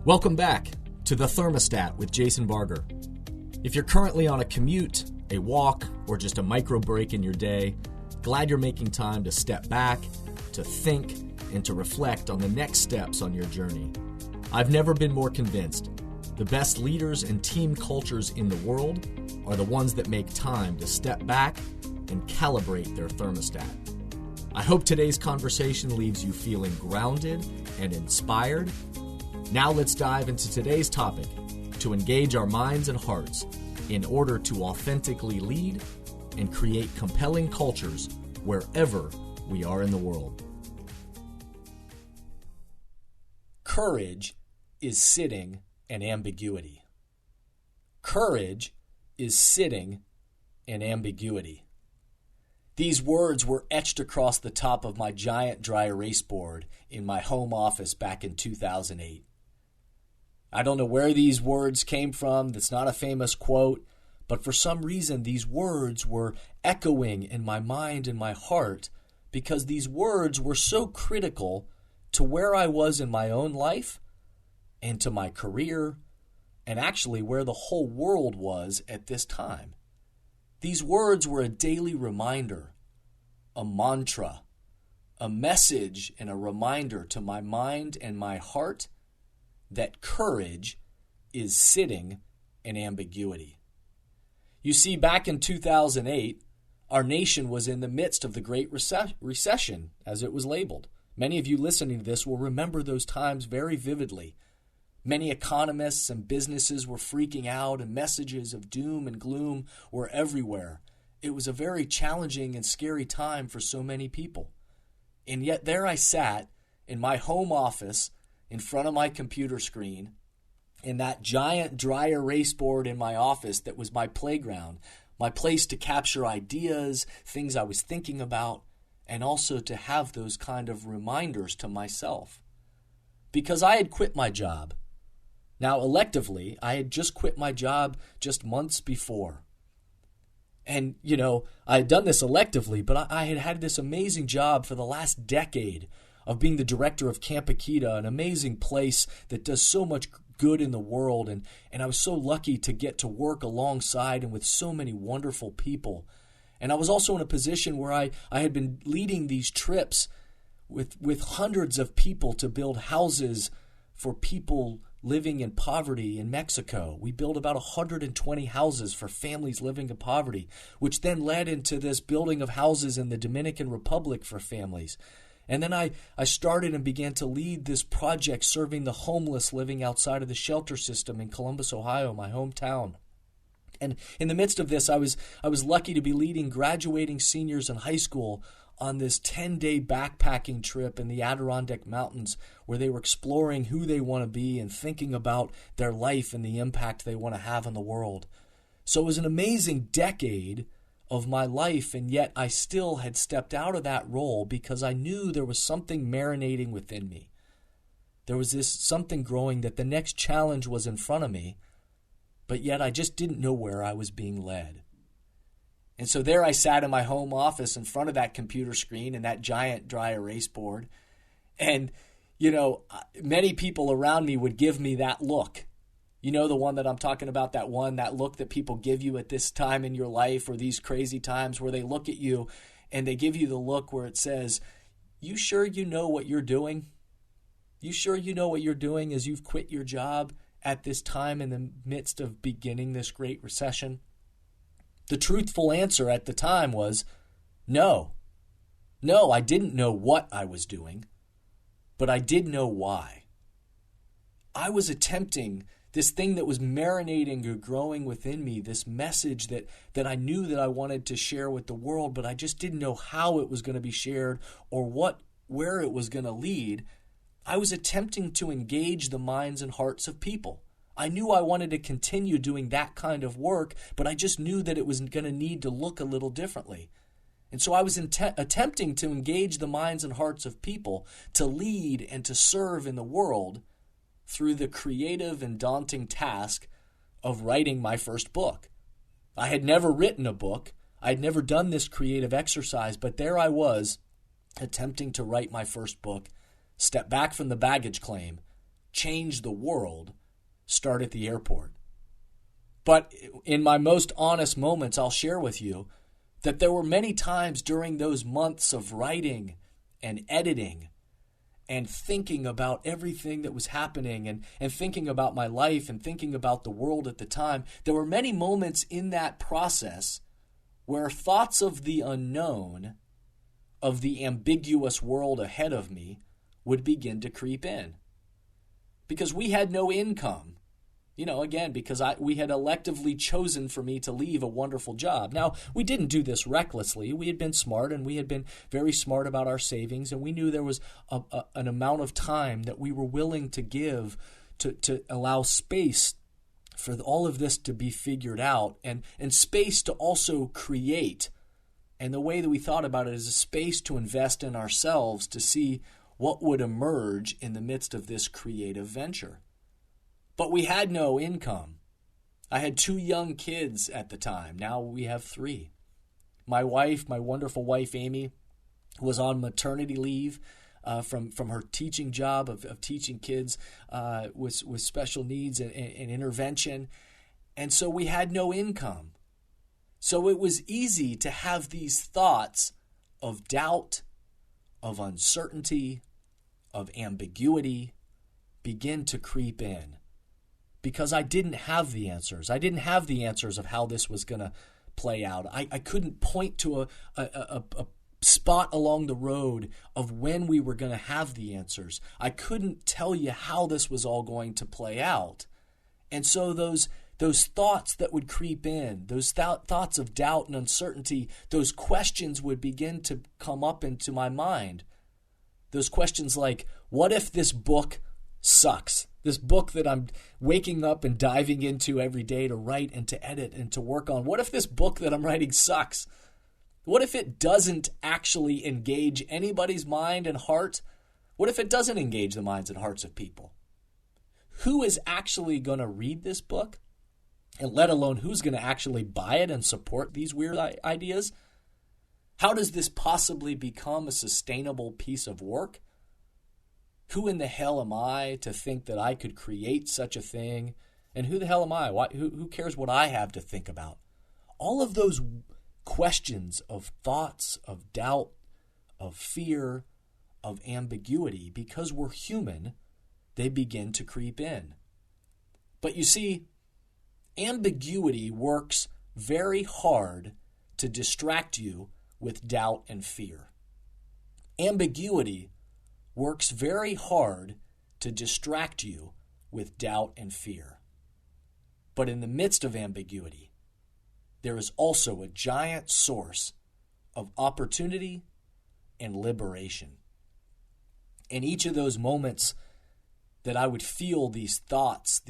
Welcome back to The Thermostat with Jason Barger. If you're currently on a commute, a walk, or just a micro break in your day, glad you're making time to step back, to think, and to reflect on the next steps on your journey. I've never been more convinced. The best leaders and team cultures in the world are the ones that make time to step back and calibrate their thermostat. I hope today's conversation leaves you feeling grounded and inspired. Now let's dive into today's topic to engage our minds and hearts in order to authentically lead and create compelling cultures wherever we are in the world. Courage is sitting in ambiguity. Courage is sitting in ambiguity. These words were etched across the top of my giant dry erase board in my home office back in 2008. I don't know where these words came from. That's not a famous quote. But for some reason, these words were echoing in my mind and my heart because these words were so critical to where I was in my own life and to my career and actually where the whole world was at this time. These words were a daily reminder, a mantra, a message and a reminder to my mind and my heart that courage is sitting in ambiguity. You see, back in 2008, our nation was in the midst of the Great Recession, as it was labeled. Many of you listening to this will remember those times very vividly. Many economists and businesses were freaking out, and messages of doom and gloom were everywhere. It was a very challenging and scary time for so many people. And yet there I sat in my home office in front of my computer screen in that giant dry erase board in my office that was my playground, my place to capture ideas, things I was thinking about, and also to have those kind of reminders to myself. Because I had quit my job. Now, electively, I had just quit my job just months before. And, I had done this electively, but I had had this amazing job for the last decade of being the director of Camp Akita, an amazing place that does so much good in the world. And I was so lucky to get to work alongside and with so many wonderful people. And I was also in a position where I had been leading these trips with hundreds of people to build houses for people living in poverty in Mexico. We built about 120 houses for families living in poverty, which then led into this building of houses in the Dominican Republic for families. And then I started and began to lead this project serving the homeless living outside of the shelter system in Columbus, Ohio, my hometown. And in the midst of this, I was lucky to be leading graduating seniors in high school on this 10-day backpacking trip in the Adirondack Mountains where they were exploring who they want to be and thinking about their life and the impact they want to have on the world. So it was an amazing decade of my life, and yet I still had stepped out of that role because I knew there was something marinating within me. There was this something growing that the next challenge was in front of me, but yet I just didn't know where I was being led. And so there I sat in my home office in front of that computer screen and that giant dry erase board. And, many people around me would give me that look. You know, the one that I'm talking about, that look that people give you at this time in your life or these crazy times where they look at you and they give you the look where it says, you sure you know what you're doing? You sure you know what you're doing as you've quit your job at this time in the midst of beginning this Great Recession? The truthful answer at the time was, no. No, I didn't know what I was doing, but I did know why. I was attempting this thing that was marinating or growing within me, this message that I knew that I wanted to share with the world, but I just didn't know how it was going to be shared or where it was going to lead. I was attempting to engage the minds and hearts of people. I knew I wanted to continue doing that kind of work, but I just knew that it was going to need to look a little differently. And so I was attempting to engage the minds and hearts of people to lead and to serve in the world through the creative and daunting task of writing my first book. I had never written a book. I had never done this creative exercise, but there I was attempting to write my first book, step back from the baggage claim, change the world start at the airport. But in my most honest moments, I'll share with you that there were many times during those months of writing and editing and thinking about everything that was happening and thinking about my life and thinking about the world at the time, there were many moments in that process where thoughts of the unknown, of the ambiguous world ahead of me, would begin to creep in. Because we had no income. Again, because we had electively chosen for me to leave a wonderful job. Now, we didn't do this recklessly. We had been smart, and we had been very smart about our savings, and we knew there was an amount of time that we were willing to give to allow space for all of this to be figured out, and space to also create. And the way that we thought about it is a space to invest in ourselves to see what would emerge in the midst of this creative venture. But we had no income. I had 2 young kids at the time. Now we have 3. My wife, my wonderful wife, Amy, was on maternity leave from her teaching job of teaching kids with special needs and intervention. And so we had no income. So it was easy to have these thoughts of doubt, of uncertainty, of ambiguity begin to creep in. Because I didn't have the answers. I didn't have the answers of how this was going to play out. I couldn't point to a spot along the road of when we were going to have the answers. I couldn't tell you how this was all going to play out. And so those thoughts that would creep in, those thoughts of doubt and uncertainty, those questions would begin to come up into my mind. Those questions like, what if this book sucks? This book that I'm waking up and diving into every day to write and to edit and to work on. What if this book that I'm writing sucks? What if it doesn't actually engage anybody's mind and heart? What if it doesn't engage the minds and hearts of people? Who is actually going to read this book? And let alone who's going to actually buy it and support these weird ideas? How does this possibly become a sustainable piece of work? Who in the hell am I to think that I could create such a thing? And who the hell am I? Who cares what I have to think about? All of those questions of thoughts, of doubt, of fear, of ambiguity, because we're human, they begin to creep in. But you see, ambiguity works very hard to distract you with doubt and fear. Ambiguity works very hard to distract you with doubt and fear. But in the midst of ambiguity, there is also a giant source of opportunity and liberation. In each of those moments that I would feel these thoughts,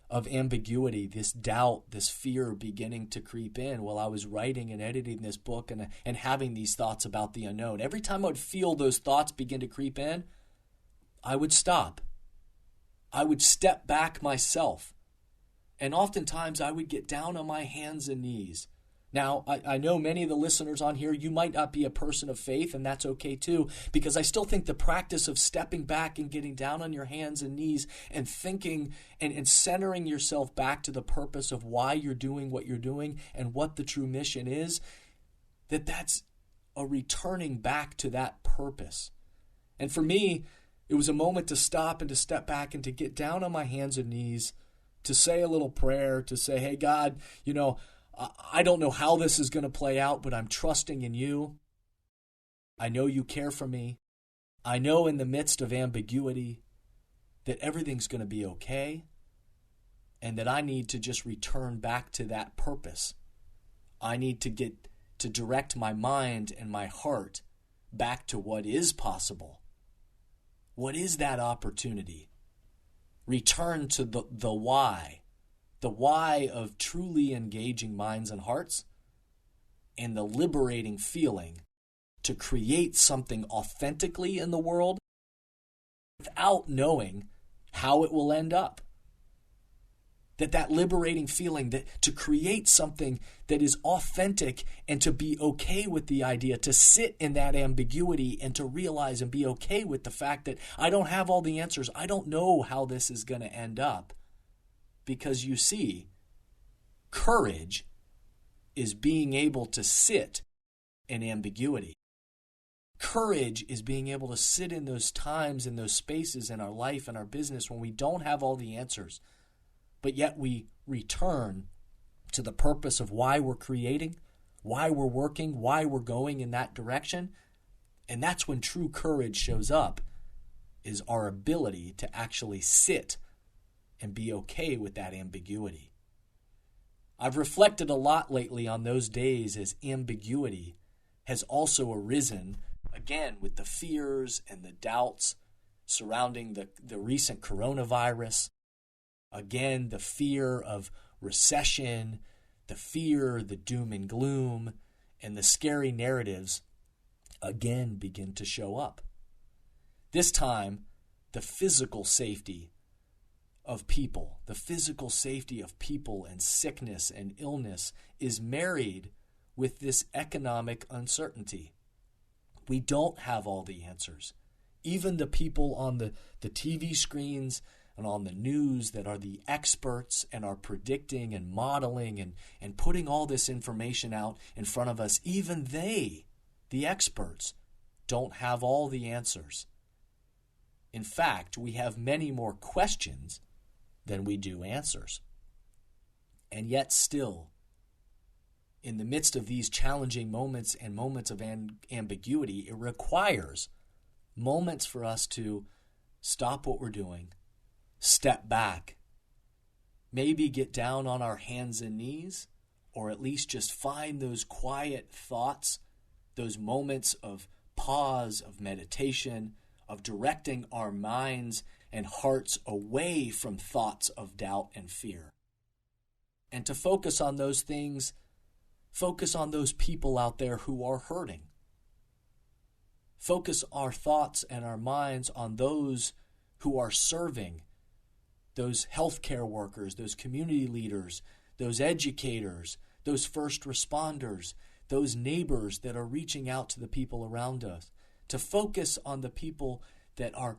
of ambiguity, this doubt, this fear beginning to creep in while I was writing and editing this book and having these thoughts about the unknown. Every time I would feel those thoughts begin to creep in, I would stop. I would step back myself. And oftentimes I would get down on my hands and knees. Now, I know many of the listeners on here, you might not be a person of faith, and that's okay too, because I still think the practice of stepping back and getting down on your hands and knees and thinking and centering yourself back to the purpose of why you're doing what you're doing and what the true mission is, that's a returning back to that purpose. And for me, it was a moment to stop and to step back and to get down on my hands and knees, to say a little prayer, to say, hey, God, I don't know how this is going to play out, but I'm trusting in you. I know you care for me. I know in the midst of ambiguity that everything's going to be okay and that I need to just return back to that purpose. I need to direct my mind and my heart back to what is possible. What is that opportunity? Return to the why. The why of truly engaging minds and hearts, and the liberating feeling to create something authentically in the world without knowing how it will end up. That liberating feeling, that to create something that is authentic and to be okay with the idea, to sit in that ambiguity and to realize and be okay with the fact that I don't have all the answers. I don't know how this is going to end up. Because you see, courage is being able to sit in ambiguity. Courage is being able to sit in those times, in those spaces in our life and our business when we don't have all the answers, but yet we return to the purpose of why we're creating, why we're working, why we're going in that direction. And that's when true courage shows up, is our ability to actually sit and be okay with that ambiguity. I've reflected a lot lately on those days as ambiguity has also arisen, again, with the fears and the doubts surrounding the recent coronavirus. Again, the fear of recession, the doom and gloom, and the scary narratives again begin to show up. This time, the physical safety of people, and sickness and illness is married with this economic uncertainty. We don't have all the answers. Even the people on the TV screens and on the news that are the experts and are predicting and modeling and putting all this information out in front of us, even they, the experts, don't have all the answers. In fact, we have many more questions than we do answers. And yet still, in the midst of these challenging moments and moments of ambiguity, it requires moments for us to stop what we're doing, step back, maybe get down on our hands and knees, or at least just find those quiet thoughts, those moments of pause, of meditation, of directing our minds and hearts away from thoughts of doubt and fear. And to focus on those things, focus on those people out there who are hurting. Focus our thoughts and our minds on those who are serving, those healthcare workers, those community leaders, those educators, those first responders, those neighbors that are reaching out to the people around us. To focus on the people that are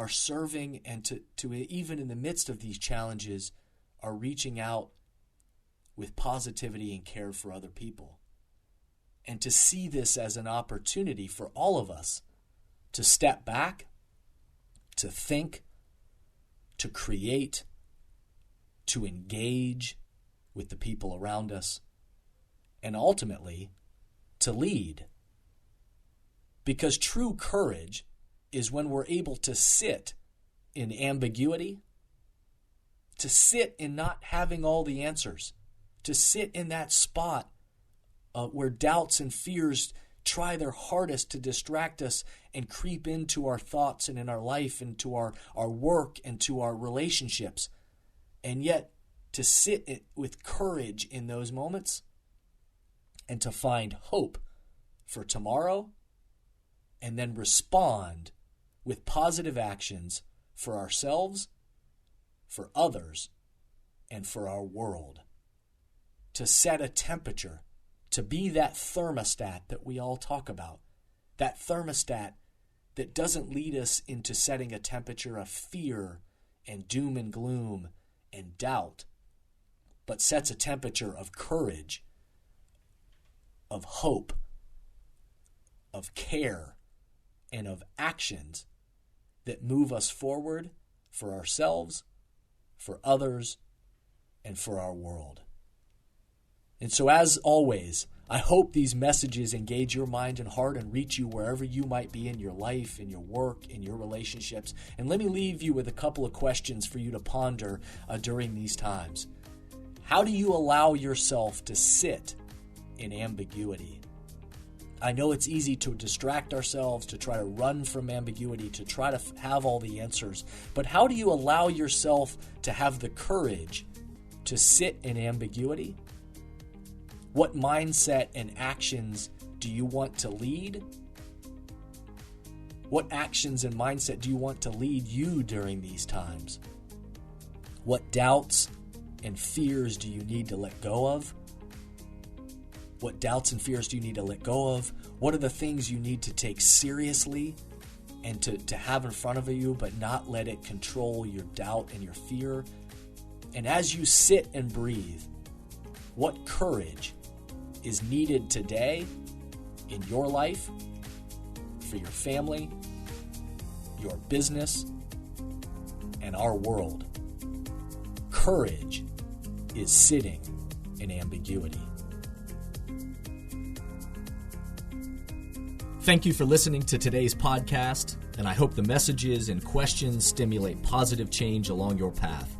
serving and to even in the midst of these challenges are reaching out with positivity and care for other people. And to see this as an opportunity for all of us to step back, to think, to create, to engage with the people around us, and ultimately to lead. Because true courage is when we're able to sit in ambiguity, to sit in not having all the answers, to sit in that spot where doubts and fears try their hardest to distract us and creep into our thoughts and in our life and to our work and to our relationships. And yet to sit with courage in those moments and to find hope for tomorrow and then respond with positive actions for ourselves, for others, and for our world. To set a temperature, to be that thermostat that we all talk about, that thermostat that doesn't lead us into setting a temperature of fear and doom and gloom and doubt, but sets a temperature of courage, of hope, of care, and of actions that move us forward for ourselves, for others, and for our world. And so as always, I hope these messages engage your mind and heart and reach you wherever you might be in your life, in your work, in your relationships. And let me leave you with a couple of questions for you to ponder during these times. How do you allow yourself to sit in ambiguity? I know it's easy to distract ourselves, to try to run from ambiguity, to try to have all the answers. But how do you allow yourself to have the courage to sit in ambiguity? What mindset and actions do you want to lead? What actions and mindset do you want to lead you during these times? What doubts and fears do you need to let go of? What doubts and fears do you need to let go of? What are the things you need to take seriously and to have in front of you, but not let it control your doubt and your fear? And as you sit and breathe, what courage is needed today in your life, for your family, your business, and our world? Courage is sitting in ambiguity. Thank you for listening to today's podcast, and I hope the messages and questions stimulate positive change along your path.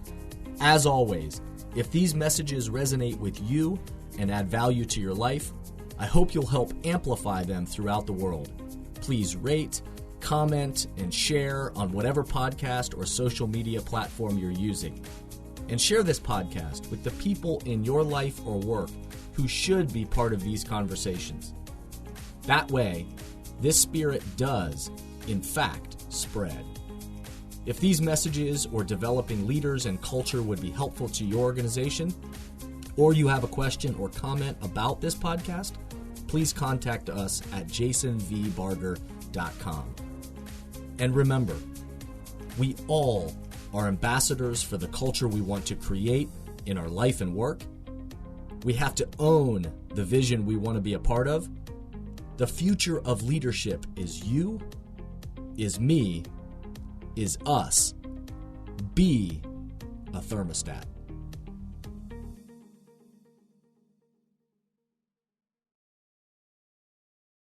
As always, if these messages resonate with you and add value to your life, I hope you'll help amplify them throughout the world. Please rate, comment, and share on whatever podcast or social media platform you're using. And share this podcast with the people in your life or work who should be part of these conversations. That way, this spirit does, in fact, spread. If these messages or developing leaders and culture would be helpful to your organization, or you have a question or comment about this podcast, please contact us at jasonvbarger.com. And remember, we all are ambassadors for the culture we want to create in our life and work. We have to own the vision we want to be a part of. The future of leadership is you, is me, is us. Be a thermostat.